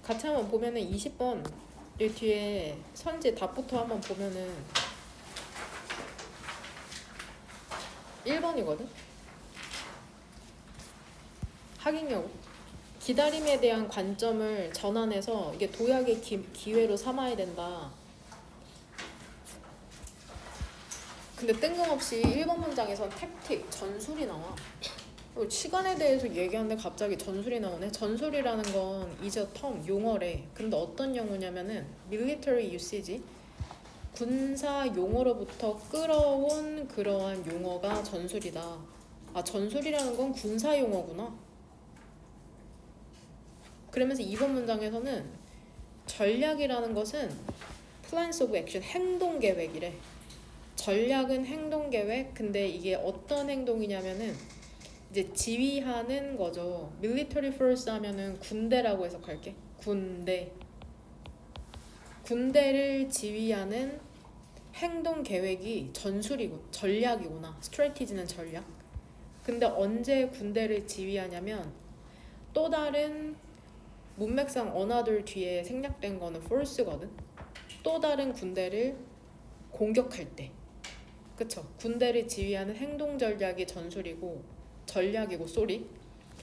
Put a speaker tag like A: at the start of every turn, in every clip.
A: 같이 한번 보면은 20번 이 뒤에 선지 답부터 한번 보면은 1번이거든? 하객여고. 기다림에 대한 관점을 전환해서 이게 도약의 기회로 삼아야 된다. 근데 뜬금없이 1번 문장에선 택틱, 전술이 나와. 시간에 대해서 얘기하는데 갑자기 전술이 나오네. 전술이라는 건 이제 텀, 용어래. 근데 어떤 용어냐면은 military usage, 군사 용어로부터 끌어온 그러한 용어가 전술이다. 아, 전술이라는 건 군사 용어구나. 그러면서 이번 문장에서는 전략이라는 것은 plans of action, 행동 계획이래. 전략은 행동 계획. 근데 이게 어떤 행동이냐면은 이제 지휘하는 거죠. military force 하면은 군대라고 해석할게. 군대를 지휘하는 행동 계획이 전술이고 전략이구나. strategy는 전략. 근데 언제 군대를 지휘하냐면 또 다른 문맥상 another 뒤에 생략된 거는 force거든. 또 다른 군대를 공격할 때. 그쵸? 군대를 지휘하는 행동 전략이 전략이고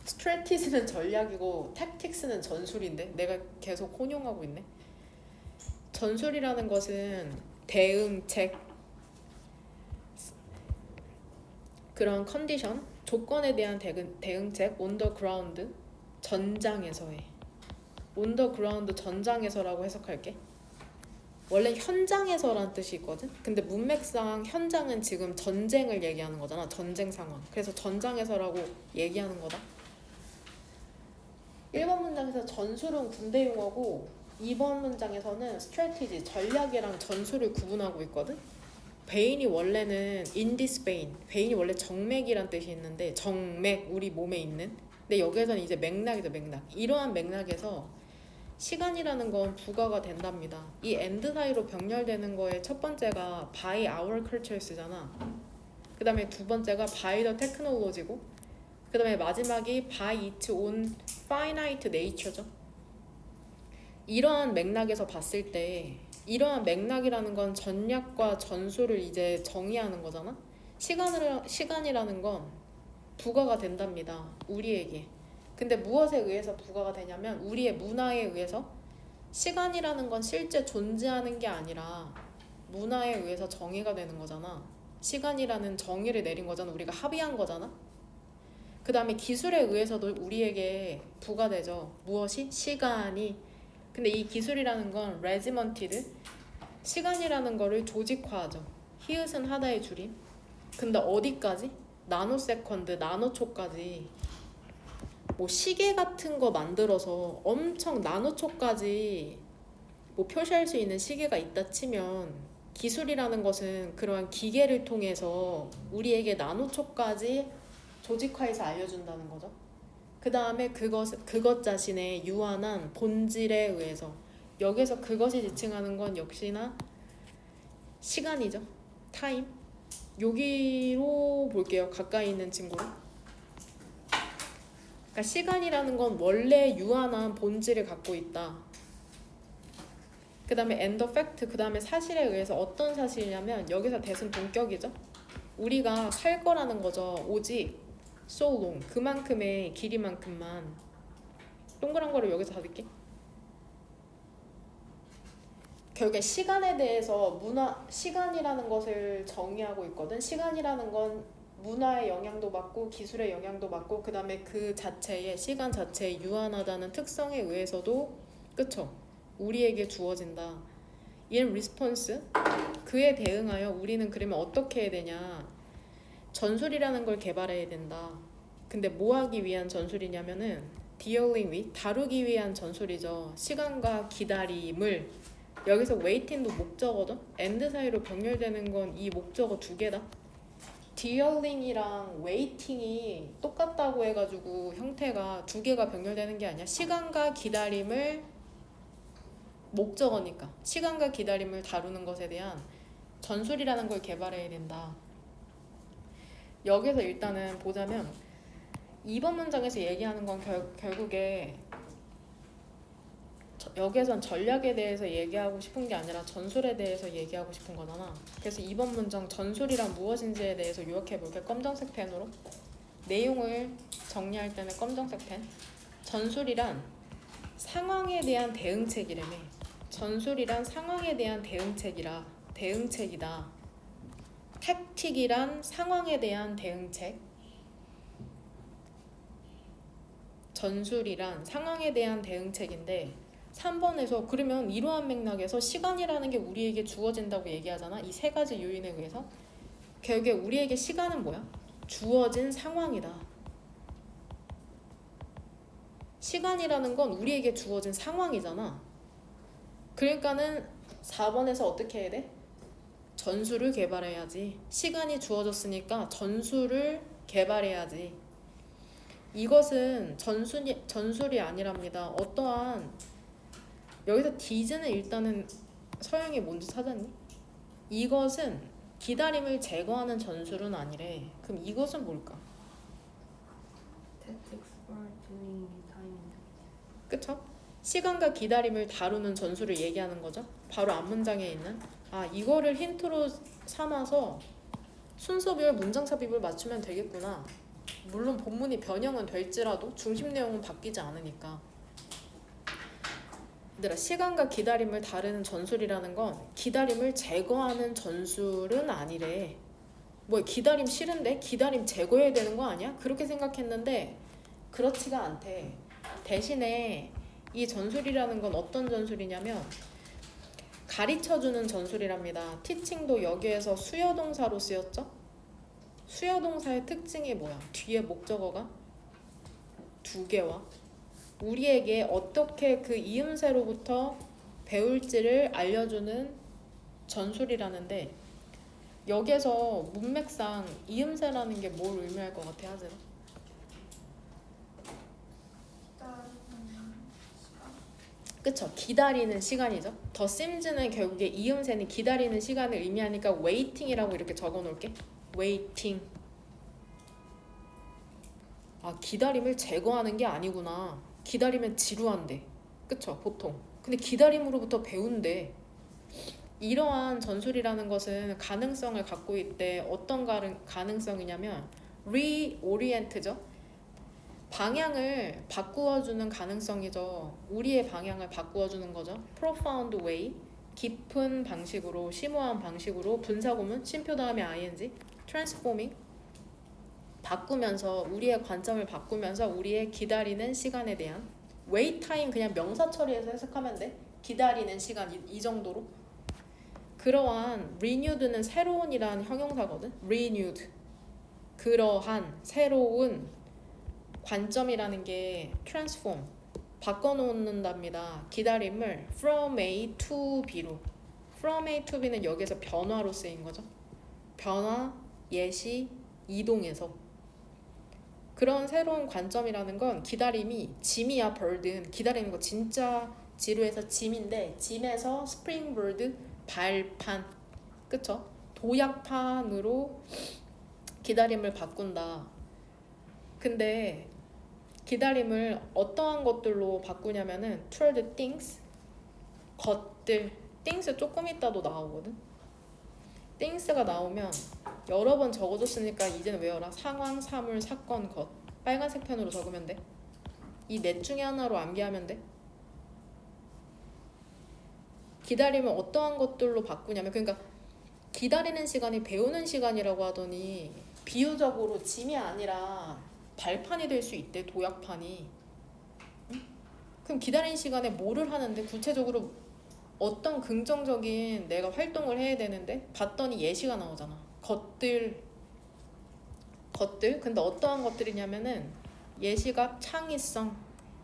A: 스트래티지는 전략이고 택틱스는 전술인데 내가 계속 혼용하고 있네. 전술이라는 것은 대응책, 그런 컨디션, 조건에 대한 대응책, on the ground, 전장에서의 on the ground, 전장에서라고 해석할게. 원래 현장에서란 뜻이 있거든. 근데 문맥상 현장은 지금 전쟁을 얘기하는 거잖아. 전쟁 상황. 그래서 전장에서라고 얘기하는 거다. 1번 문장에서 전술은 군대 용어고 2번 문장에서는 strategy, 전략이랑 전술을 구분하고 있거든. 베인이 원래는 in this vein, 베인이 원래 정맥이란 뜻이 있는데 정맥, 우리 몸에 있는. 근데 여기서는 이제 맥락이죠, 맥락. 이러한 맥락에서 시간이라는 건 부가가 된답니다. 이 and 사이로 병렬되는 거에 첫 번째가 by our culture잖아. 그 다음에 두 번째가 by the technology고, 그 다음에 마지막이 by its own finite nature죠. 이러한 맥락에서 봤을 때 이러한 맥락이라는 건 전략과 전술을 이제 정의하는 거잖아. 시간이라는 건 부가가 된답니다. 우리에게. 근데 무엇에 의해서 부가가 되냐면 우리의 문화에 의해서. 시간이라는 건 실제 존재하는 게 아니라 문화에 의해서 정의가 되는 거잖아. 시간이라는 정의를 내린 거잖아. 우리가 합의한 거잖아. 그 다음에 기술에 의해서도 우리에게 부가되죠. 무엇이? 시간이. 근데 이 기술이라는 건 regimented, 시간이라는 거를 조직화하죠. 히읗은 하다의 줄임. 근데 어디까지? 나노세컨드, 나노초까지. 뭐 시계 같은 거 만들어서 엄청 나노초까지 뭐 표시할 수 있는 시계가 있다 치면 기술이라는 것은 그러한 기계를 통해서 우리에게 나노초까지 조직화해서 알려준다는 거죠. 그 다음에 그것 자신의 유한한 본질에 의해서. 여기서 그것이 지칭하는 건 역시나 시간이죠. 타임. 여기로 볼게요. 가까이 있는 친구를. 그러니까 시간이라는 건 원래 유한한 본질을 갖고 있다. 그 다음에 and the fact, 그 다음에 사실에 의해서. 어떤 사실이냐면 여기서 대승 동격이죠. 우리가 살 거라는 거죠. 오직 so long, 그만큼의 길이만큼만. 동그란 거를 여기서 닫을게. 결국에 시간에 대해서 시간이라는 것을 정의하고 있거든. 시간이라는 건 문화의 영향도 받고 기술의 영향도 받고 그 다음에 그 자체의 시간 자체의 유한하다는 특성에 의해서도 그쵸? 우리에게 주어진다. in response, 그에 대응하여 우리는 그러면 어떻게 해야 되냐. 전술이라는 걸 개발해야 된다. 근데 뭐 하기 위한 전술이냐면은 dealing with, 다루기 위한 전술이죠. 시간과 기다림을. 여기서 waiting도 목적어죠. and 사이로 병렬되는 건 이 목적어 두 개다. dealing이랑 waiting이 똑같다고 해가지고 형태가 두 개가 병렬되는 게 아니야. 시간과 기다림을, 목적어니까 시간과 기다림을 다루는 것에 대한 전술이라는 걸 개발해야 된다. 여기서 일단은 보자면 2번 문장에서 얘기하는 건 결국에 여기에선 전략에 대해서 얘기하고 싶은 게 아니라 전술에 대해서 얘기하고 싶은 거잖아. 그래서 이번 문장 전술이란 무엇인지에 대해서 요약해볼게. 검정색 펜으로. 내용을 정리할 때는 검정색 펜. 전술이란 상황에 대한 대응책이라며. 전술이란 상황에 대한 대응책이다. 택틱이란 상황에 대한 대응책. 전술이란 상황에 대한 대응책인데 3번에서 그러면 이러한 맥락에서 시간이라는 게 우리에게 주어진다고 얘기하잖아. 이 세 가지 요인에 의해서. 결국에 우리에게 시간은 뭐야? 주어진 상황이다. 시간이라는 건 우리에게 주어진 상황이잖아. 그러니까는 4번에서 어떻게 해야 돼? 전술을 개발해야지. 시간이 주어졌으니까 전술을 개발해야지. 이것은 전술이 아니랍니다. 어떠한 여기서 디즈는 일단은 서양이 뭔지 찾았니? 이것은 기다림을 제거하는 전술은 아니래. 그럼 이것은 뭘까?
B: Tactics for doing time.
A: 그쵸? 시간과 기다림을 다루는 전술을 얘기하는 거죠. 바로 앞문장에 있는 이거를 힌트로 삼아서 순서별 문장 삽입을 맞추면 되겠구나. 물론 본문이 변형은 될지라도 중심 내용은 바뀌지 않으니까. 얘들아, 시간과 기다림을 다루는 전술이라는 건 기다림을 제거하는 전술은 아니래. 뭐 기다림 싫은데 기다림 제거해야 되는 거 아니야? 그렇게 생각했는데 그렇지가 않대. 대신에 이 전술이라는 건 어떤 전술이냐면 가르쳐주는 전술이랍니다. 티칭도 여기에서 수여동사로 쓰였죠? 수여동사의 특징이 뭐야? 뒤에 목적어가 두 개와 우리에게 어떻게 그 이음새로부터 배울지를 알려주는 전술이라는데 여기에서 문맥상 이음새라는 게 뭘 의미할 것 같아, 하지마? 그쵸? 기다리는 시간이죠. 더 심즈는 결국에 이음새는 기다리는 시간을 의미하니까 waiting이라고 이렇게 적어놓을게. waiting. 기다림을 제거하는 게 아니구나. 기다리면 지루한데. 그쵸? 보통. 근데 기다림으로부터 배운대. 이러한 전술이라는 것은 가능성을 갖고 있대. 어떤 가능성이냐면 reorient죠. 방향을 바꾸어주는 가능성이죠. 우리의 방향을 바꾸어주는 거죠. profound way, 깊은 방식으로, 심오한 방식으로. 분사구문, 쉼표 다음에 ing, transforming, 바꾸면서 우리의 관점을 바꾸면서 우리의 기다리는 시간에 대한 wait time 그냥 명사 처리해서 해석하면 돼. 기다리는 시간 이 정도로. 그러한 renewed는 새로운이라는 형용사거든. renewed. 그러한 새로운 관점이라는 게 transform, 바꿔놓는답니다. 기다림을 from A to B로. from A to B는 여기서 변화로 쓰인 거죠. 변화, 예시, 이동해서. 그런 새로운 관점이라는 건 기다림이 짐이야, bird. 기다리는 거 진짜 지루해서 짐인데 짐에서 springboard, 발판. 그쵸? 도약판으로 기다림을 바꾼다. 근데 기다림을 어떠한 것들로 바꾸냐면은 toward things, 것들. things 조금 있다도 나오거든. things가 나오면 여러 번 적어줬으니까 이제는 외워라. 상황, 사물, 사건, 것. 빨간색 펜으로 적으면 돼. 이 넷 중에 하나로 암기하면 돼. 기다림을 어떠한 것들로 바꾸냐면 그러니까 기다리는 시간이 배우는 시간이라고 하더니 비유적으로 짐이 아니라 발판이 될 수 있대. 도약판이. 응? 그럼 기다리는 시간에 뭐를 하는데 구체적으로 어떤 긍정적인 내가 활동을 해야 되는데 봤더니 예시가 나오잖아. 것들. 근데 어떠한 것들이냐면은 예시가 창의성.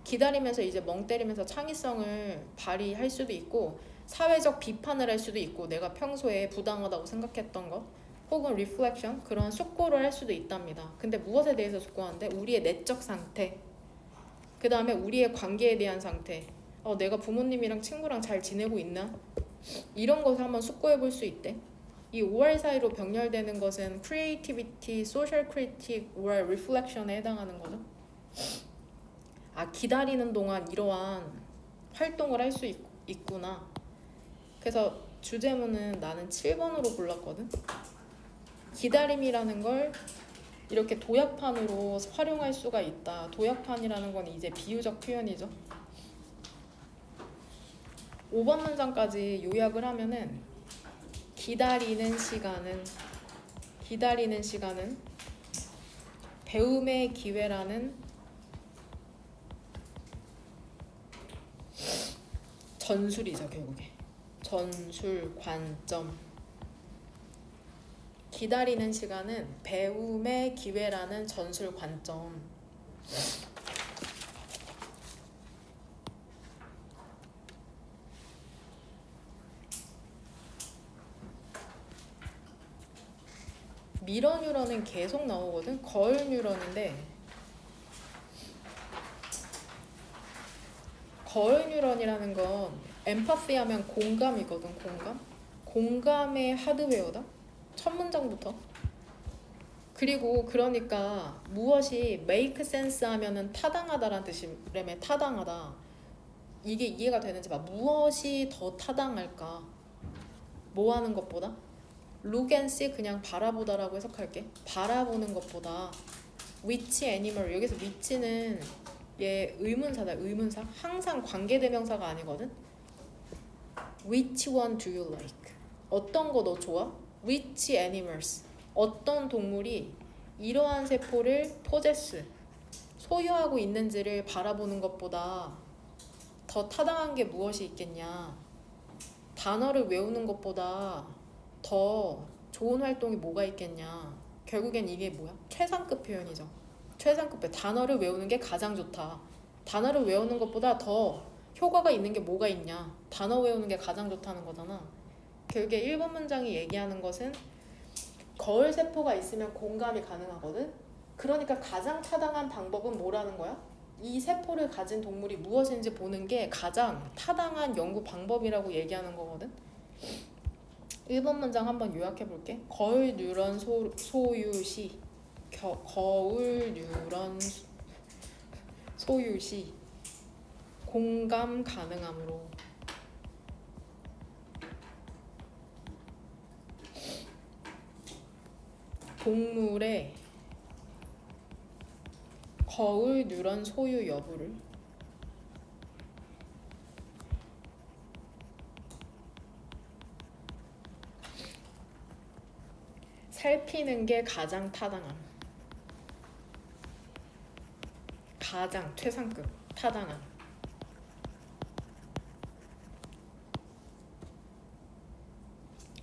A: 기다리면서 이제 멍 때리면서 창의성을 발휘할 수도 있고 사회적 비판을 할 수도 있고 내가 평소에 부당하다고 생각했던 것 혹은 리플렉션 그런 숙고를 할 수도 있답니다. 근데 무엇에 대해서 숙고하는데 우리의 내적 상태, 그 다음에 우리의 관계에 대한 상태. 내가 부모님이랑 친구랑 잘 지내고 있나? 이런 것을 한번 숙고해 볼 수 있대. 이 5월 사이로 병렬되는 것은 creativity, social critique, or reflection에 해당하는 거죠. 기다리는 동안 이러한 활동을 할 수 있구나. 그래서 주제문은 나는 7번으로 골랐거든. 기다림이라는 걸 이렇게 도약판으로 활용할 수가 있다. 도약판이라는 건 이제 비유적 표현이죠. 5번 문장까지 요약을 하면은 기다리는 시간은 배움의 기회라는 전술이죠. 결국에 전술 관점. 기다리는 시간은 배움의 기회라는 전술 관점. 미러 뉴런은 계속 나오거든. 거울 뉴런인데 거울 뉴런이라는 건 엠파시 하면 공감이거든. 공감의 하드웨어다. 첫 문장부터. 그리고 그러니까 무엇이 make sense 하면은 타당하다라는 뜻이라며. 타당하다. 이게 이해가 되는지 봐. 무엇이 더 타당할까? 뭐 하는 것보다? look and see 그냥 바라보다라고 해석할게. 바라보는 것보다 which animal, 여기서 which는 얘 의문사다. 의문사. 항상 관계대명사가 아니거든. which one do you like? 어떤 거 너 좋아? which animals, 어떤 동물이 이러한 세포를 possess, 소유하고 있는지를 바라보는 것보다 더 타당한 게 무엇이 있겠냐. 단어를 외우는 것보다 더 좋은 활동이 뭐가 있겠냐. 결국엔 이게 뭐야? 최상급 표현이죠. 최상급 표현. 단어를 외우는 게 가장 좋다. 단어를 외우는 것보다 더 효과가 있는 게 뭐가 있냐. 단어 외우는 게 가장 좋다는 거잖아. 결국에 1번 문장이 얘기하는 것은 거울 세포가 있으면 공감이 가능하거든. 그러니까 가장 타당한 방법은 뭐라는 거야? 이 세포를 가진 동물이 무엇인지 보는 게 가장 타당한 연구 방법이라고 얘기하는 거거든. 1번 문장 한번 요약해 볼게. 거울 뉴런 소유시 거울 뉴런 소유시 공감 가능함으로 동물의 거울 뉴런 소유 여부를 살피는 게 가장 타당함. 가장 최상급 타당함.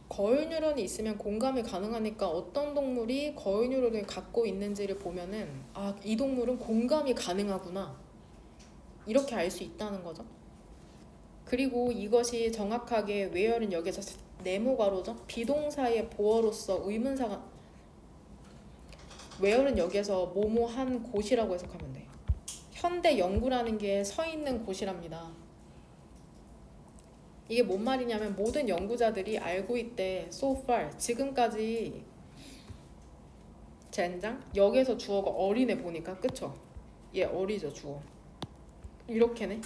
A: 거울 뉴런이 있으면 공감이 가능하니까 어떤 동물이 거울 뉴런을 갖고 있는지를 보면은 아, 이 동물은 공감이 가능하구나. 이렇게 알 수 있다는 거죠. 그리고 이것이 정확하게 where는 여기서 네모가로죠. 비동사의 보어로서 의문사가 where는 여기서 뭐뭐한 곳이라고 해석하면 돼. 현대 연구라는 게 서 있는 곳이랍니다. 이게 뭔 말이냐면 모든 연구자들이 알고 있대. So far 지금까지 젠장 여기에서 주어가 어리네 보니까. 그쵸? 얘 어리죠 주어. 이렇게네.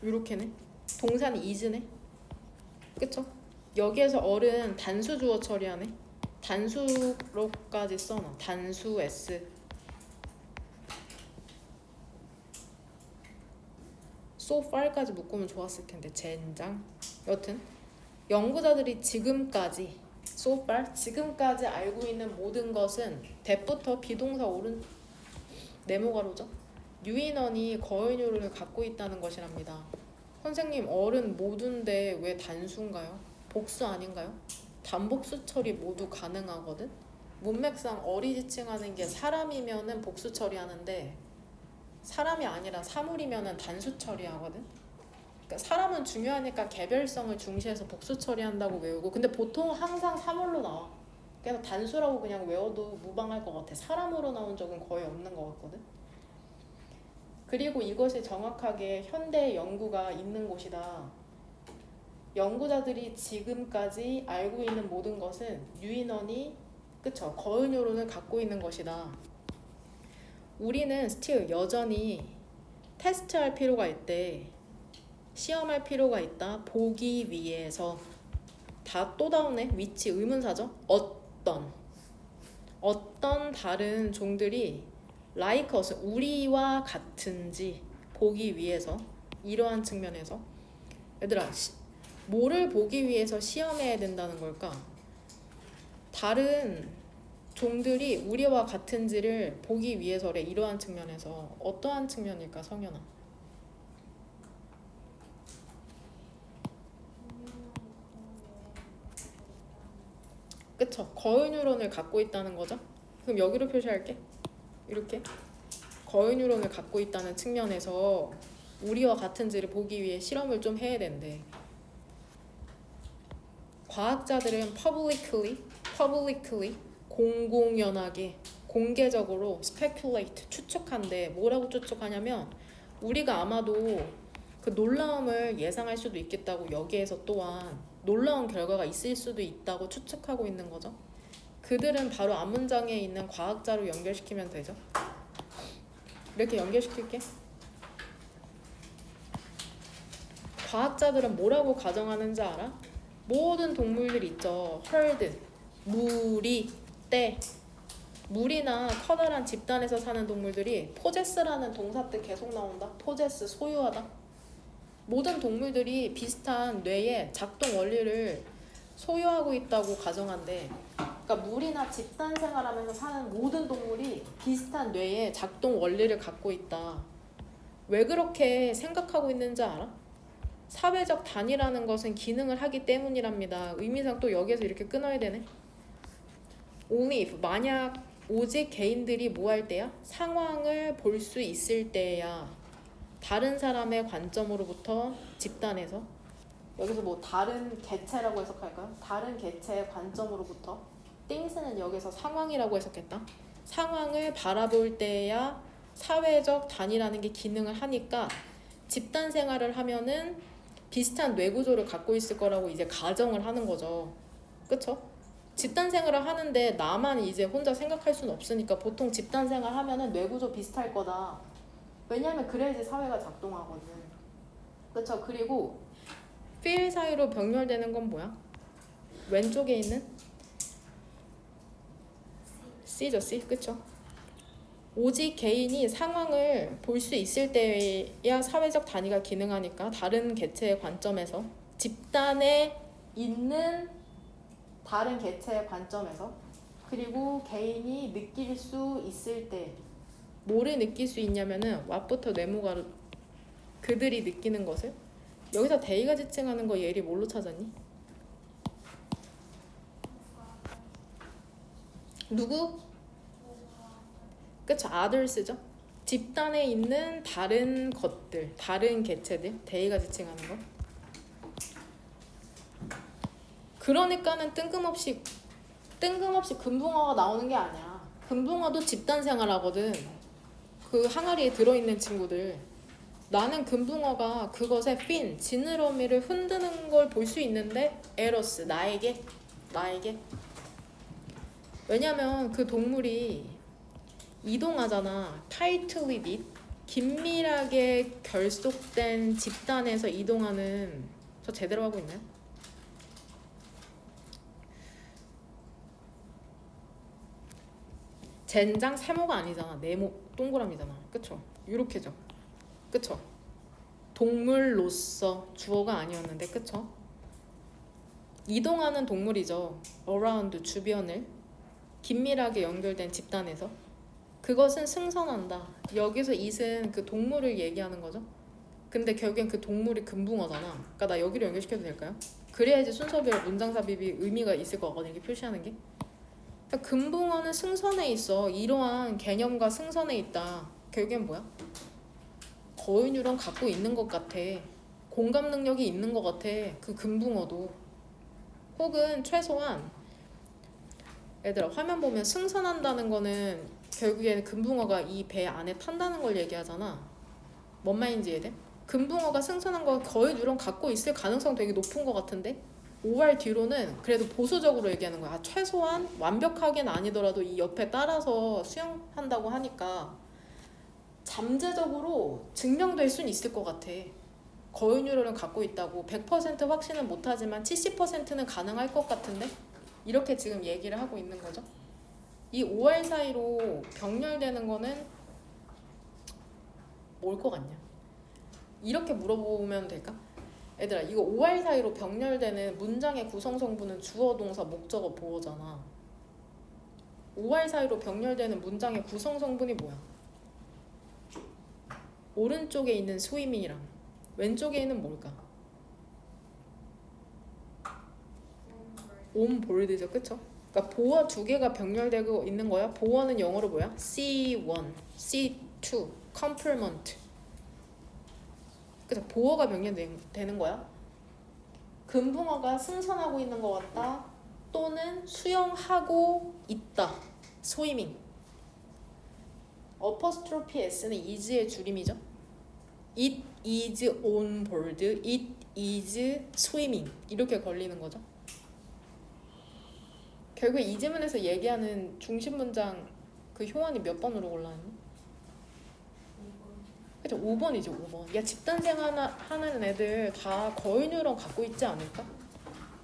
A: 이렇게네. 동사는 is네. 그쵸? 여기에서 어른 단수 주어 처리하네. 단수로까지 써놔. 단수 s. so far까지 묶으면 좋았을 텐데 젠장. 여튼 연구자들이 지금까지 so far 지금까지 알고 있는 모든 것은 that부터 비동사 오른 네모가로죠. 유인원이 거인율을 갖고 있다는 것이랍니다. 선생님 어른 모두인데 왜 단수인가요? 복수 아닌가요? 단복수 처리 모두 가능하거든. 문맥상 어리지칭하는 게 사람이면은 복수 처리하는데 사람이 아니라 사물이면은 단수 처리하거든. 그러니까 사람은 중요하니까 개별성을 중시해서 복수 처리한다고 외우고, 근데 보통 항상 사물로 나와. 그래서 단수라고 그냥 외워도 무방할 것 같아. 사람으로 나온 적은 거의 없는 것 같거든. 그리고 이것이 정확하게 현대 연구가 있는 곳이다. 연구자들이 지금까지 알고 있는 모든 것은 유인원이 그쵸 거은요론을 갖고 있는 것이다. 우리는 still 여전히 테스트할 필요가 있대. 시험할 필요가 있다. 보기 위해서. 다 또 나오네. 위치 의문사죠. 어떤 다른 종들이 like us 우리와 같은지 보기 위해서. 이러한 측면에서 얘들아 뭐를 보기 위해서 시험해야 된다는 걸까? 다른 종들이 우리와 같은지를 보기 위해서래. 이러한 측면에서. 어떠한 측면일까 성현아? 그쵸? 거의 뉴런을 갖고 있다는 거죠. 그럼 여기로 표시할게. 이렇게 거의 뉴런을 갖고 있다는 측면에서 우리와 같은지를 보기 위해 실험을 좀 해야 된대. 과학자들은 publicly 공공연하게 공개적으로 speculate 추측한대. 뭐라고 추측하냐면 우리가 아마도 그 놀라움을 예상할 수도 있겠다고 여기에서 또한 놀라운 결과가 있을 수도 있다고 추측하고 있는 거죠. 그들은 바로 앞문장에 있는 과학자로 연결시키면 되죠. 이렇게 연결시킬게. 과학자들은 뭐라고 가정하는지 알아? 모든 동물들 있죠. herd, 무리, 떼. 무리나 커다란 집단에서 사는 동물들이 possess라는 동사 때 계속 나온다. possess, 소유하다. 모든 동물들이 비슷한 뇌의 작동 원리를 소유하고 있다고 가정한대. 그러니까 무리나 집단 생활하면서 사는 모든 동물이 비슷한 뇌의 작동 원리를 갖고 있다. 왜 그렇게 생각하고 있는지 알아? 사회적 단위라는 것은 기능을 하기 때문이랍니다. 의미상 또 여기에서 이렇게 끊어야 되네. Only if 만약 오직 개인들이 뭐 할 때야? 상황을 볼 수 있을 때야. 다른 사람의 관점으로부터 집단에서 여기서 뭐 다른 개체라고 해석할까요? 다른 개체의 관점으로부터 things는 여기서 상황이라고 해석했다. 상황을 바라볼 때야 사회적 단위라는 게 기능을 하니까 집단 생활을 하면은 비슷한 뇌 구조를 갖고 있을 거라고 이제 가정을 하는 거죠. 그쵸? 집단 생활을 하는데 나만 이제 혼자 생각할 수는 없으니까 보통 집단 생활 하면은 뇌 구조 비슷할 거다. 왜냐하면 그래야지 사회가 작동하거든. 그쵸? 그리고 feel 사이로 병렬되는 건 뭐야? 왼쪽에 있는 C죠, C. 그쵸? 오직 개인이 상황을 볼 수 있을 때야 사회적 단위가 기능하니까 다른 개체의 관점에서 집단에 있는 다른 개체의 관점에서 그리고 개인이 느낄 수 있을 때 뭐를 느낄 수 있냐면은 what부터 네모가로 그들이 느끼는 것을 여기서 대의가 지칭하는 거 예리 뭘로 찾았니? 누구? 그쵸? others죠? 집단에 있는 다른 것들, 다른 개체들 대의가 지칭하는 거. 그러니까는 뜬금없이 금붕어가 나오는 게 아니야. 금붕어도 집단 생활하거든. 그 항아리에 들어있는 친구들. 나는 금붕어가 그것의 fin, 지느러미를 흔드는 걸 볼 수 있는데 에러스, 나에게 왜냐면 그 동물이 이동하잖아. tightly knit, 긴밀하게 결속된 집단에서 이동하는 저 제대로 하고 있나요? 젠장 세모가 아니잖아. 네모 동그라미잖아. 그쵸? 요렇게죠. 그쵸? 동물로서 주어가 아니었는데 그쵸? 이동하는 동물이죠. around 주변을 긴밀하게 연결된 집단에서 그것은 승선한다. 여기서 it은 그 동물을 얘기하는 거죠. 근데 결국엔 그 동물이 금붕어잖아. 그러니까 나 여기로 연결시켜도 될까요? 그래야지 순서별 문장 삽입이 의미가 있을 것 같거든. 이렇게 표시하는 게. 그러니까 금붕어는 승선에 있어. 이러한 개념과 승선에 있다. 결국엔 뭐야? 거의 뉴런 갖고 있는 것 같아. 공감 능력이 있는 것 같아. 그 금붕어도. 혹은 최소한 얘들아 화면 보면 승선한다는 거는 결국에는 금붕어가 이 배 안에 탄다는 걸 얘기하잖아. 뭔 말인지 이해돼? 금붕어가 승선한 거 거의 뉴런 갖고 있을 가능성 되게 높은 것 같은데 5할 뒤로는 그래도 보수적으로 얘기하는 거야. 최소한 완벽하게는 아니더라도 이 옆에 따라서 수용한다고 하니까 잠재적으로 증명될 수는 있을 것 같아. 거인율을 갖고 있다고 100% 확신은 못하지만 70%는 가능할 것 같은데 이렇게 지금 얘기를 하고 있는 거죠. 이 5알 사이로 병렬되는 거는 뭘 것 같냐? 이렇게 물어보면 될까? 얘들아 이거 5알 사이로 병렬되는 문장의 구성 성분은 주어, 동사, 목적어, 보어잖아. 5알 사이로 병렬되는 문장의 구성 성분이 뭐야? 오른쪽에 있는 스위밍이랑 왼쪽에 있는 뭘까? 온볼드죠, 그쵸? 그러니까 보어 두 개가 병렬되고 있는 거야. 보어는 영어로 뭐야? C1, C2, complement. 그래서 보어가 병렬되는 거야. 금붕어가 승선하고 있는 것 같다. 또는 수영하고 있다. 스위밍. 어퍼스트로피 S는 is의 줄임이죠. It is on board. It is swimming. 이렇게 걸리는 거죠. 결국 이 지문에서 얘기하는 중심 문장 그 효원이 몇 번으로 골라있니? 5번. 그쵸, 5번이죠, 5번. 야, 집단생 하는 애들 다 거인유랑 갖고 있지 않을까?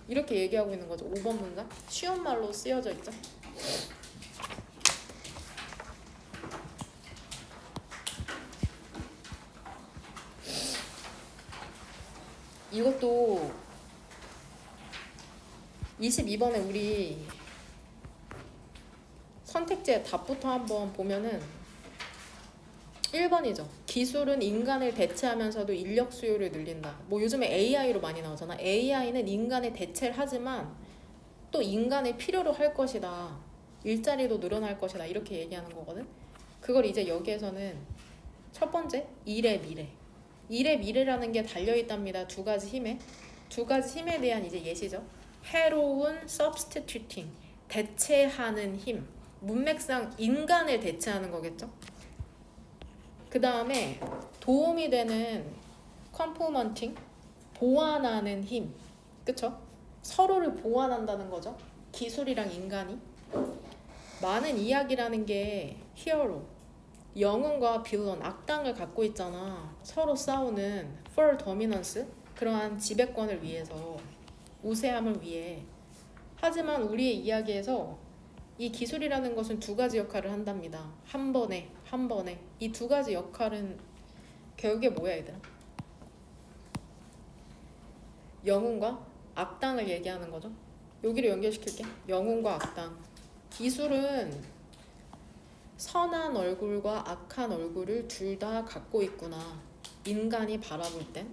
A: 이렇게 얘기하고 있는 거죠, 5번 문장. 쉬운 말로 쓰여져 있죠. 이것도 22번에 우리 선택지의 답부터 한번 보면은 1번이죠. 기술은 인간을 대체하면서도 인력 수요를 늘린다. 뭐 요즘에 AI로 많이 나오잖아. AI는 인간을 대체를 하지만 또 인간을 필요로 할 것이다. 일자리도 늘어날 것이다. 이렇게 얘기하는 거거든. 그걸 이제 여기에서는 첫 번째, 일의 미래. 일의 미래라는 게 달려있답니다. 두 가지 힘에 대한 이제 예시죠. 해로운 substituting, 대체하는 힘. 문맥상 인간을 대체하는 거겠죠. 그 다음에 도움이 되는 complementing, 보완하는 힘. 그쵸? 서로를 보완한다는 거죠. 기술이랑 인간이. 많은 이야기라는 게 hero, 영웅과 빌런, 악당을 갖고 있잖아. 서로 싸우는 for dominance, 그러한 지배권을 위해서, 우세함을 위해. 하지만 우리의 이야기에서 이 기술이라는 것은 두 가지 역할을 한답니다. 한 번에. 이 두 가지 역할은 결국에 뭐야, 얘들아? 영웅과 악당을 얘기하는 거죠. 여기를 연결시킬게. 영웅과 악당. 기술은 선한 얼굴과 악한 얼굴을 둘 다 갖고 있구나. 인간이 바라볼 땐.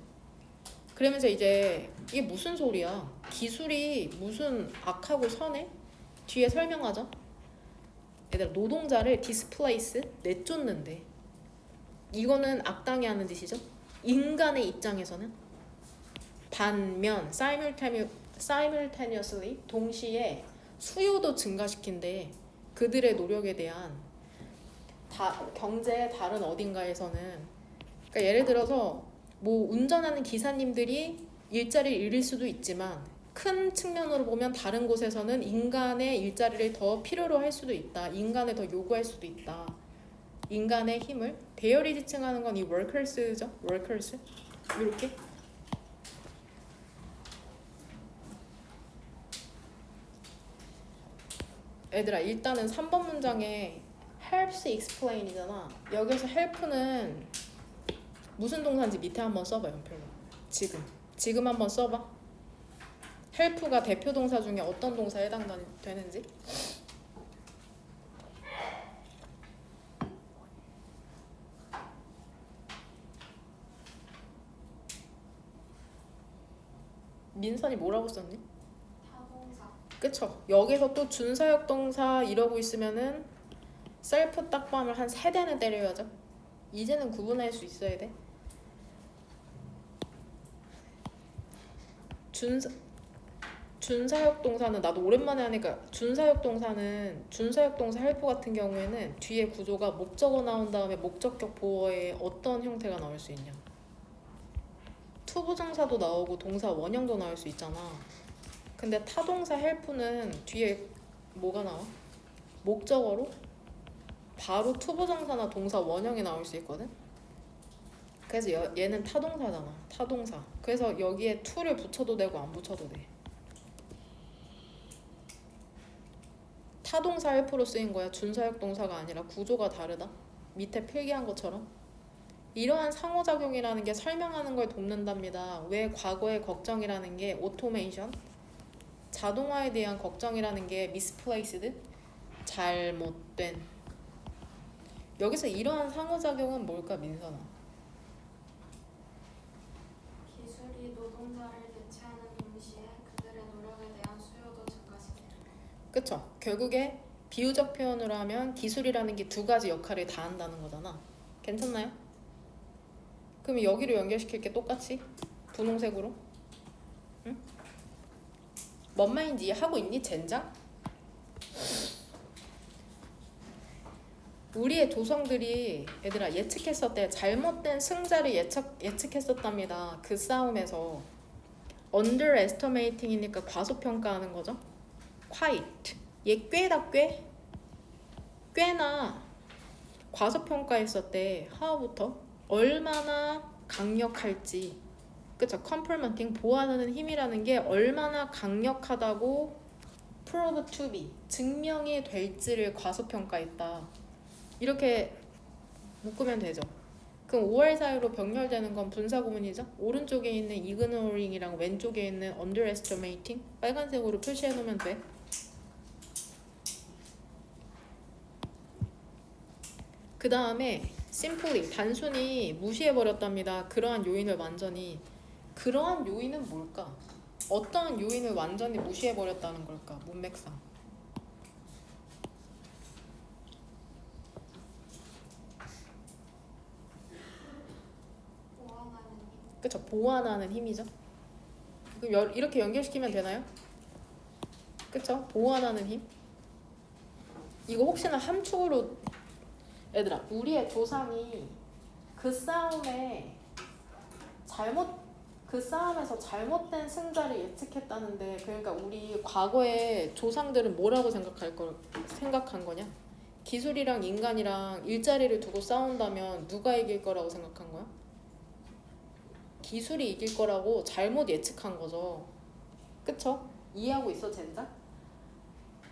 A: 그러면서 이제 이게 무슨 소리야? 기술이 무슨 악하고 선해? 뒤에 설명하죠. 얘들아, 노동자를 디스플레이스, 내쫓는데. 이거는 악당이 하는 짓이죠. 인간의 입장에서는 반면 simultaneously, 동시에 수요도 증가시킨대. 그들의 노력에 대한 경제의 다른 어딘가에서는. 그러니까 예를 들어서 뭐 운전하는 기사님들이 일자리를 잃을 수도 있지만 큰 측면으로 보면 다른 곳에서는 인간의 일자리를 더 필요로 할 수도 있다. 인간을 더 요구할 수도 있다. 인간의 힘을 대열이 지칭하는 건 이 workers죠. workers. 이렇게. 얘들아, 일단은 3번 문장에 helps explain이잖아. 여기서 help는 무슨 동사인지 밑에 한번 써봐, 연필로. 지금 한번 써봐. help가 대표 동사 중에 어떤 동사에 해당되는지. 민선이 뭐라고 썼니?
B: 타동사.
A: 그쵸? 여기서 또 준사역 동사 이러고 있으면은 셀프 딱밤을 한 3대는 때려야죠. 이제는 구분할 수 있어야 돼. 준사역 동사는 나도 오랜만에 하니까 준사역 동사 help 같은 경우에는 뒤에 구조가 목적어 나온 다음에 목적격 보어에 어떤 형태가 나올 수 있냐. 투부정사도 나오고 동사 원형도 나올 수 있잖아. 근데 타동사 help는 뒤에 뭐가 나와? 목적어로 바로 투부정사나 동사 원형이 나올 수 있거든. 그래서 얘는 타동사잖아. 타동사. 그래서 여기에 to를 붙여도 되고 안 붙여도 돼. 타동사 help로 쓰인 거야. 준사역 동사가 아니라 구조가 다르다. 밑에 필기한 것처럼. 이러한 상호작용이라는 게 설명하는 걸 돕는답니다. 왜 과거의 걱정이라는 게 오토메이션, 자동화에 대한 걱정이라는 게 misplaced, 잘못된. 여기서 이러한 상호작용은 뭘까, 민선아?
C: 기술이 노동자를 대체하는 동시에 그들의 노력에 대한 수요도 증가시켜요.
A: 그쵸? 결국에 비유적 표현으로 하면 기술이라는 게 두 가지 역할을 다 한다는 거잖아. 괜찮나요? 그럼 여기로 연결시킬게 똑같이 분홍색으로. 응? 뭔 말인지 이해하고 있니? 젠장? 우리의 조상들이 얘들아 예측했었대. 잘못된 승자를 예측했었답니다. 그 싸움에서 underestimating이니까 과소평가하는 거죠. quite. 얘 꽤나 과소평가했었대. how부터 얼마나 강력할지. 그쵸? complimenting 보완하는 힘이라는 게 얼마나 강력하다고 prove to be 증명이 될지를 과소평가했다. 이렇게 묶으면 되죠. 그럼 5월 사이로 병렬되는 건 분사구문이죠. 오른쪽에 있는 ignoring이랑 왼쪽에 있는 underestimating 빨간색으로 표시해 놓으면 돼. 그 다음에 simply 단순히 무시해 버렸답니다. 그러한 요인을 완전히. 그러한 요인은 뭘까? 어떤 요인을 완전히 무시해 버렸다는 걸까? 문맥상.
C: 보완하는 힘.
A: 그쵸? 보완하는 힘이죠. 그럼 이렇게 연결시키면 되나요? 그쵸? 보완하는 힘. 이거 혹시나 함축으로 얘들아 우리의 조상이 그 싸움에서 잘못된 승자를 예측했다는데, 그러니까 우리 과거의 조상들은 뭐라고 생각한 거냐? 기술이랑 인간이랑 일자리를 두고 싸운다면 누가 이길 거라고 생각한 거야? 기술이 이길 거라고 잘못 예측한 거죠. 그쵸? 이해하고 있어, 젠장?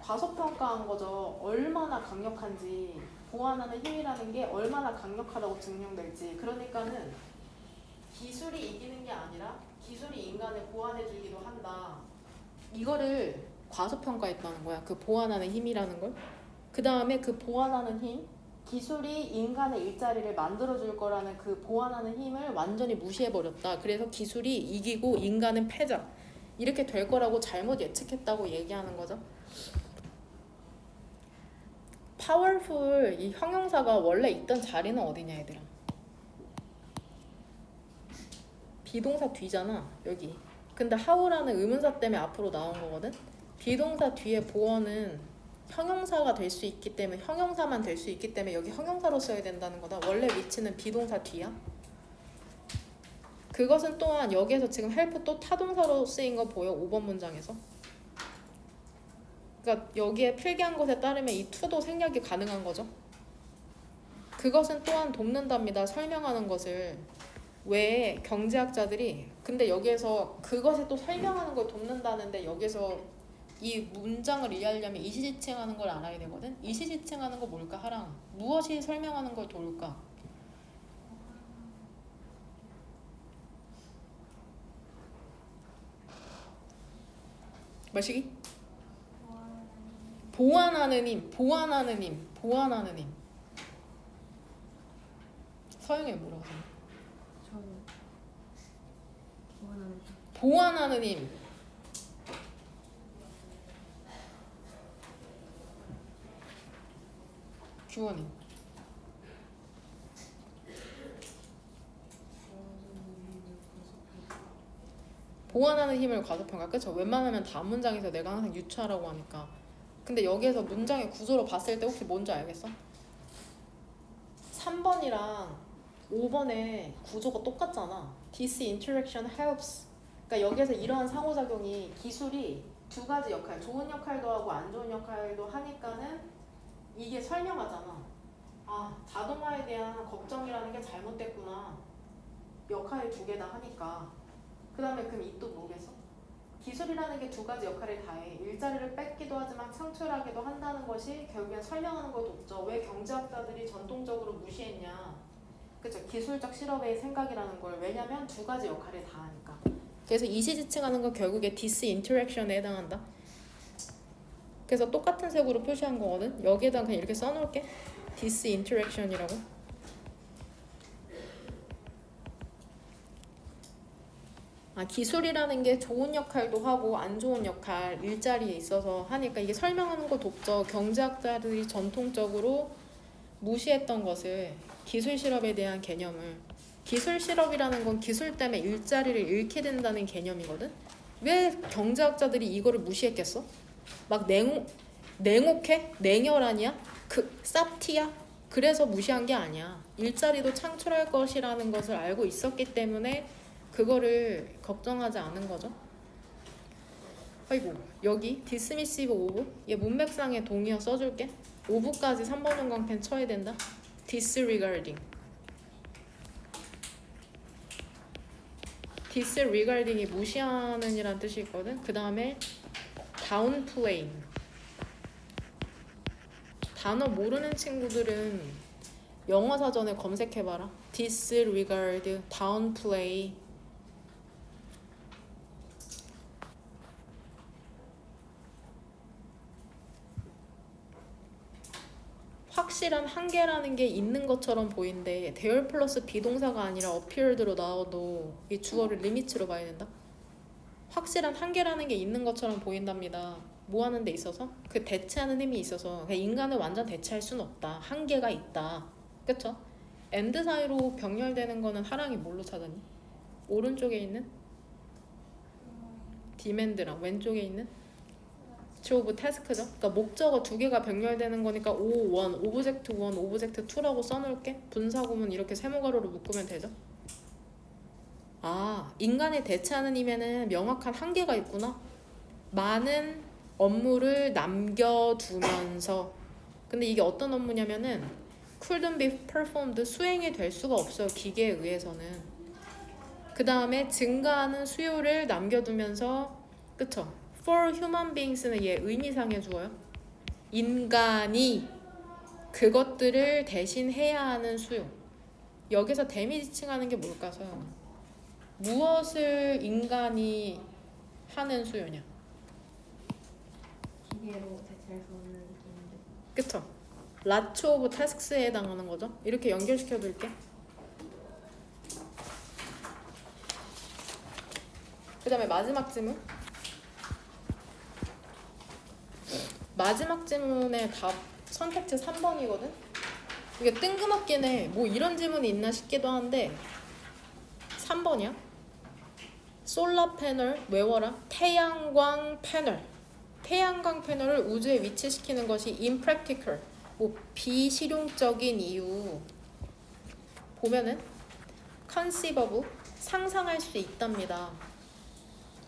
A: 과소평가한 거죠. 얼마나 강력한지, 보완하는 힘이라는 게 얼마나 강력하다고 증명될지. 그러니까는 기술이 이기는 게 아니라 기술이 인간을 보완해주기도 한다. 이거를 과소평가했다는 거야. 그 보완하는 힘이라는 걸. 그 다음에 그 보완하는 힘, 기술이 인간의 일자리를 만들어줄 거라는 그 보완하는 힘을 완전히 무시해버렸다. 그래서 기술이 이기고 인간은 패자. 이렇게 될 거라고 잘못 예측했다고 얘기하는 거죠. powerful 이 형용사가 원래 있던 자리는 어디냐 얘들아? 비동사 뒤잖아 여기. 근데 how라는 의문사 때문에 앞으로 나온 거거든. 비동사 뒤에 보어는 형용사가 될 수 있기 때문에, 형용사만 될 수 있기 때문에 여기 형용사로 써야 된다는 거다. 원래 위치는 비동사 뒤야. 그것은 또한 여기에서 지금 help 또 타동사로 쓰인 거 보여? 5번 문장에서. 그러니까 여기에 필기한 것에 따르면 이 to도 생략이 가능한 거죠. 그것은 또한 돕는답니다. 설명하는 것을. 왜 경제학자들이 근데 여기에서 그것을 또 설명하는 걸 돕는다는데, 여기서 이 문장을 이해하려면 이시지칭하는 걸 알아야 되거든. 이시지칭하는 거 뭘까? 하랑 무엇이 설명하는 걸 도울까? 뭐시기? 보완하는 힘, 보완하는 힘, 보완하는 힘. 서영이 뭐라고 생각해?
B: 저는 보완하는
A: 보완하는 힘. 규원이. 보완하는 힘을 과소평가. 그쵸? 웬만하면 다음 문장에서 내가 항상 유추하라고 하니까. 근데 여기에서 문장의 구조로 봤을 때 혹시 뭔지 알겠어? 3번이랑 5번의 구조가 똑같잖아. This interaction helps. 그러니까 여기에서 이러한 상호작용이 기술이 두 가지 역할, 좋은 역할도 하고 안 좋은 역할도 하니까는 이게 설명하잖아. 아, 자동화에 대한 걱정이라는 게 잘못됐구나. 역할을 두 개 다 하니까 그 다음에 그럼 이 또 뭐겠어? 기술이라는 게 두 가지 역할을 다해. 일자리를 뺏기도 하지만 창출하기도 한다는 것이 결국엔 설명하는 것 없죠. 왜 경제학자들이 전통적으로 무시했냐. 그쵸? 기술적 실험의 생각이라는 걸. 왜냐면 두 가지 역할을 다 하니까. 그래서 이시지칭하는 건 결국에 디스인터랙션에 해당한다. 그래서 똑같은 색으로 표시한 거거든. 여기에다 그냥 이렇게 써놓을게. 디스인터랙션이라고. 기술이라는 게 좋은 역할도 하고 안 좋은 역할, 일자리에 있어서 하니까 이게 설명하는 거 돕죠. 경제학자들이 전통적으로 무시했던 것을 기술 실업에 대한 개념을. 기술 실업이라는 건 기술 때문에 일자리를 잃게 된다는 개념이거든. 왜 경제학자들이 이거를 무시했겠어? 막 냉혹해? 냉혈하냐? 쌉티야? 그래서 무시한 게 아니야. 일자리도 창출할 것이라는 것을 알고 있었기 때문에 그거를 걱정하지 않은 거죠. 아이고, 여기 dismissive of 얘 문맥상의 동의어 써줄게. of까지 3번 전광펜 쳐야 된다. disregarding. disregarding이 무시하는 이란 뜻이 있거든. 그 다음에 downplaying. 단어 모르는 친구들은 영어 사전에 검색해봐라. disregard, downplay. 확실한 한계라는 게 있는 것처럼 보이는데 there 플러스 비동사가 아니라 appeared로 나와도 이 주어를 리미츠로 봐야 된다. 확실한 한계라는 게 있는 것처럼 보인답니다. 뭐 하는 데 있어서? 그 대체하는 힘이 있어서. 인간을 완전 대체할 수는 없다. 한계가 있다. 그쵸? and 사이로 병렬되는 거는 하랑이 뭘로 찾았니? 오른쪽에 있는 demand랑 왼쪽에 있는 오브 태스크죠. 그러니까 목적어 두 개가 병렬되는 거니까 O1, 오브젝트 1, 오브젝트 2라고 써놓을게. 분사구문 이렇게 세모가로로 묶으면 되죠. 인간이 대체하는 힘에는 명확한 한계가 있구나. 많은 업무를 남겨두면서. 근데 이게 어떤 업무냐면은 couldn't be performed, 수행이 될 수가 없어요. 기계에 의해서는. 그 다음에 증가하는 수요를 남겨두면서, 그쵸? For human beings는 얘 의미상의 주어요. 인간이 그것들을 대신 해야 하는 수요. 여기서 데미지칭하는 게 뭘까서요? 무엇을 인간이 하는 수요냐?
B: 기계로 대체할 수 없는 기능들.
A: 그쵸? 라츠 오브 타스크스에 해당하는 거죠. 이렇게 연결시켜 둘게. 그 다음에 마지막 질문. 마지막 질문의 답 선택지 3번이거든. 이게 뜬금없긴 해. 뭐 이런 질문이 있나 싶기도 한데 3번이야. 솔라 패널 외워라. 태양광 패널. 태양광 패널을 우주에 위치시키는 것이 impractical, 뭐 비실용적인 이유. 보면은 conceive of, 상상할 수 있답니다.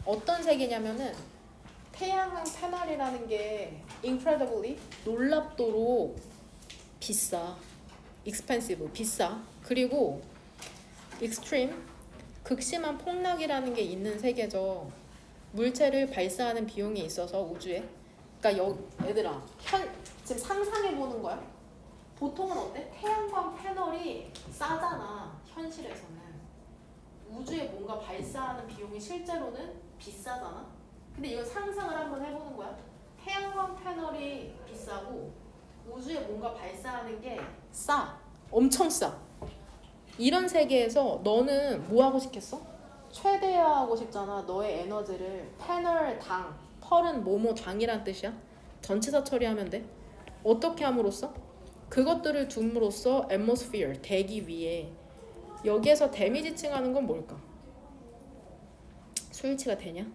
A: 어떤 색이냐면은 태양광 패널이라는 게 incredibly, 놀랍도록 비싸. expensive, 비싸. 그리고 extreme, 극심한 폭락이라는 게 있는 세계죠. 물체를 발사하는 비용이 있어서 우주에. 그러니까 얘들아, 지금 상상해 보는 거야. 보통은 어때? 태양광 패널이 싸잖아. 현실에서는. 우주에 뭔가 발사하는 비용이 실제로는 비싸잖아. 근데 이거 상상을 한번 해보는 거야. 태양광 패널이 비싸고 우주에 뭔가 발사하는 게 싸. 엄청 싸. 이런 세계에서 너는 뭐 하고 싶겠어? 최대화하고 싶잖아. 너의 에너지를. 패널 당. 펄은 뭐뭐 당이란 뜻이야. 전치사 처리하면 돼. 어떻게 함으로써? 그것들을 둠으로써 atmosphere, 대기 위에. 여기에서 데미지칭하는 건 뭘까? 수일치가 되냐?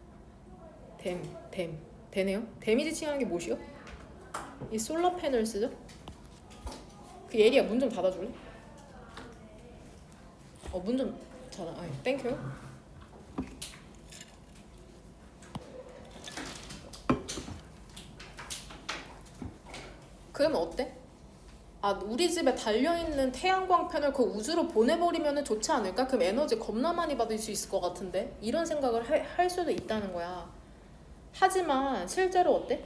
A: 되네요. 데미지칭하는 게 뭐시요? 이 솔라 패널 쓰죠? 그 예리야, 문 좀 닫아줄래? 문 좀 닫아. 땡큐. 그러면 어때? 우리 집에 달려있는 태양광 패널 그 우주로 보내버리면 좋지 않을까? 그럼 에너지 겁나 많이 받을 수 있을 것 같은데? 이런 생각을 할 수도 있다는 거야. 하지만 실제로 어때?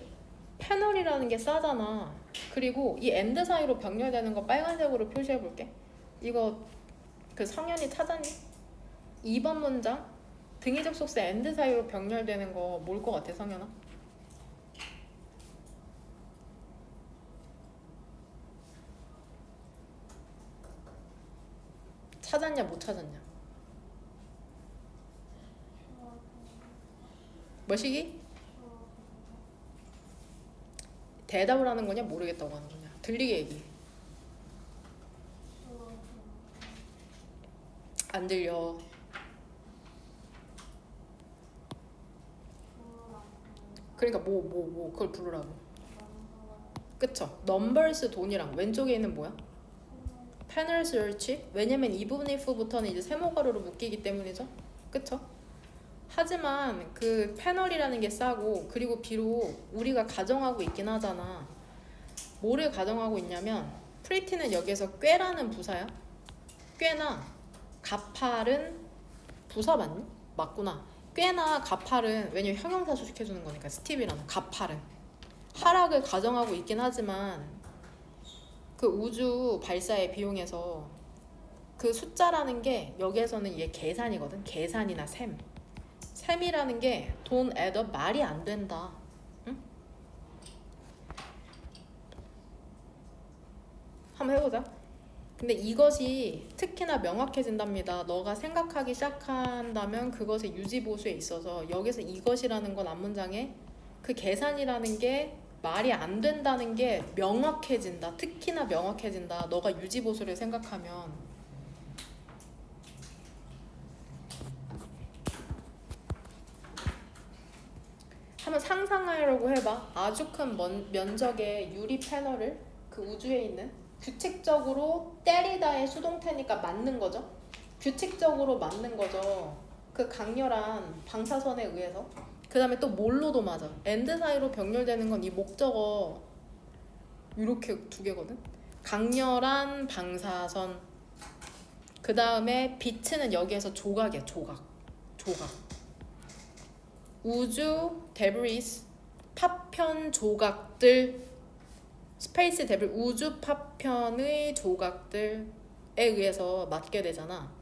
A: 패널이라는 게 싸잖아. 그리고 이 엔드 사이로 병렬되는 거 빨간색으로 표시해볼게. 이거 그 성현이 찾았니? 2번 문장 등위 접속사 엔드 사이로 병렬되는 거 뭘 것 같아, 성현아? 찾았냐 못 찾았냐? 뭐시기? 대답을 하는 거냐 모르겠다고 하는 거냐? 들리게 얘기해. 안 들려. 그러니까 뭐 그걸 부르라고. 그쵸? 넘버스 돈이랑 왼쪽에 있는 뭐야? 패널 서치. 왜냐면 even if부터는 이제 세모가루로 묶이기 때문이죠. 그쵸? 하지만 그 패널이라는 게 싸고, 그리고 비록 우리가 가정하고 있긴 하잖아. 뭐를 가정하고 있냐면 프리티는 여기에서 꾀라는 부사야. 꾀나 가팔은 부사 맞니? 맞구나. 꾀나 가팔은 왜냐면 형용사 수식해주는 거니까. 스티비라는 가팔은 하락을 가정하고 있긴 하지만 그 우주 발사의 비용에서 그 숫자라는 게 여기에서는 얘 계산이거든. 계산이나 셈이라는 게 돈 애더 말이 안 된다. 응? 한번 해보자. 근데 이것이 특히나 명확해진답니다. 너가 생각하기 시작한다면 그것의 유지보수에 있어서 여기서 이것이라는 건 앞문장에 그 계산이라는 게 말이 안 된다는 게 명확해진다. 특히나 명확해진다. 너가 유지보수를 생각하면. 한번 상상하려고 해봐. 아주 큰 면적의 유리 패널을 그 우주에 있는 규칙적으로 때리다의 수동태니까 맞는 거죠. 규칙적으로 맞는 거죠. 그 강렬한 방사선에 의해서. 그 다음에 또 뭘로도 맞아. 엔드 사이로 병렬되는 건 이 목적어 이렇게 두 개거든. 강렬한 방사선. 그 다음에 비트는 여기에서 조각이야. 조각. 우주 데브리스 파편 조각들, 스페이스 데블 우주 파편의 조각들에 의해서 맞게 되잖아.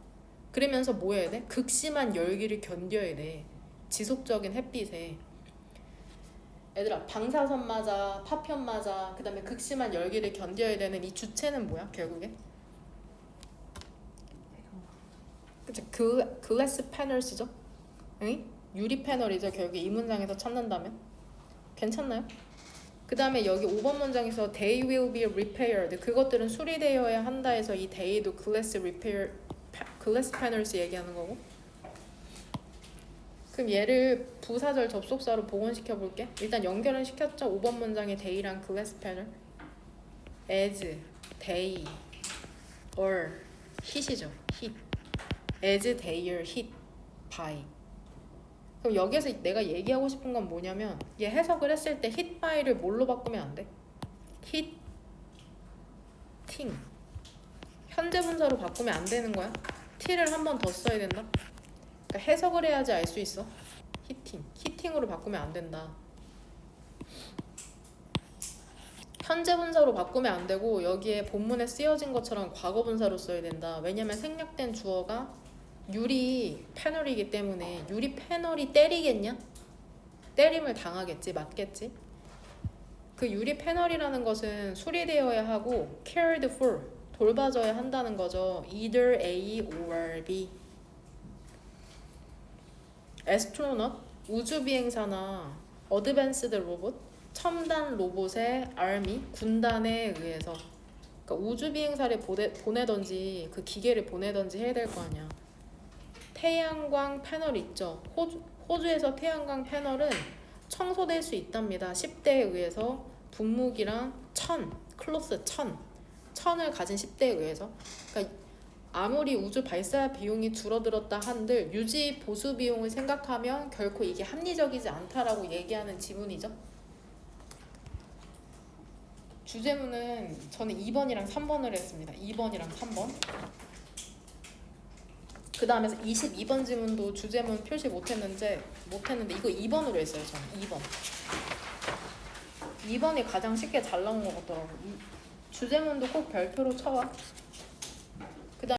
A: 그러면서 뭐 해야 돼? 극심한 열기를 견뎌야 돼. 지속적인 햇빛에. 얘들아, 방사선 맞아, 파편 맞아, 그 다음에 극심한 열기를 견뎌야 되는 이 주체는 뭐야 결국에? 그쵸? 글래스 패널스죠? 응? 유리 패널이죠. 결국에 이 문장에서 찾는다면. 괜찮나요? 그 다음에 여기 5번 문장에서 they will be repaired, 그것들은 수리되어야 한다 해서 이 they도 glass panels 얘기하는 거고. 그럼 얘를 부사절 접속사로 복원시켜 볼게. 일단 연결은 시켰죠. 5번 문장의 they랑 glass panel. as, they, or, hit이죠. hit. as, they are hit by. 그럼 여기서 내가 얘기하고 싶은 건 뭐냐면 얘 해석을 했을 때 hit by를 뭘로 바꾸면 안 돼? hitting. 현재 분사로 바꾸면 안 되는 거야. t를 한 번 더 써야 된다. 그러니까 해석을 해야지 알 수 있어. hitting으로 바꾸면 안 된다. 현재 분사로 바꾸면 안 되고 여기에 본문에 쓰여진 것처럼 과거 분사로 써야 된다. 왜냐면 생략된 주어가 유리 패널이기 때문에. 유리 패널이 때리겠냐? 때림을 당하겠지, 맞겠지? 그 유리 패널이라는 것은 수리되어야 하고 cared for, 돌봐줘야 한다는 거죠. either A or B. astronaut, 우주비행사나 advanced 로봇, 첨단 로봇의 army, 군단에 의해서. 그러니까 우주비행사를 보내던지 그 기계를 보내던지 해야 될 거 아니야. 태양광 패널 있죠. 호주에서 태양광 패널은 청소될 수 있답니다. 10대에 의해서. 분무기랑 클로스 천을 가진 10대에 의해서. 그러니까 아무리 우주 발사 비용이 줄어들었다 한들 유지 보수 비용을 생각하면 결코 이게 합리적이지 않다라고 얘기하는 지문이죠. 주제문은 저는 2번이랑 3번을 했습니다. 2번이랑 3번. 그 다음에 22번 지문도 주제문 표시 못했는데 이거 2번으로 했어요. 저는 2번. 2번이 가장 쉽게 잘 나온 것 같더라고. 주제문도 꼭 별표로 쳐와.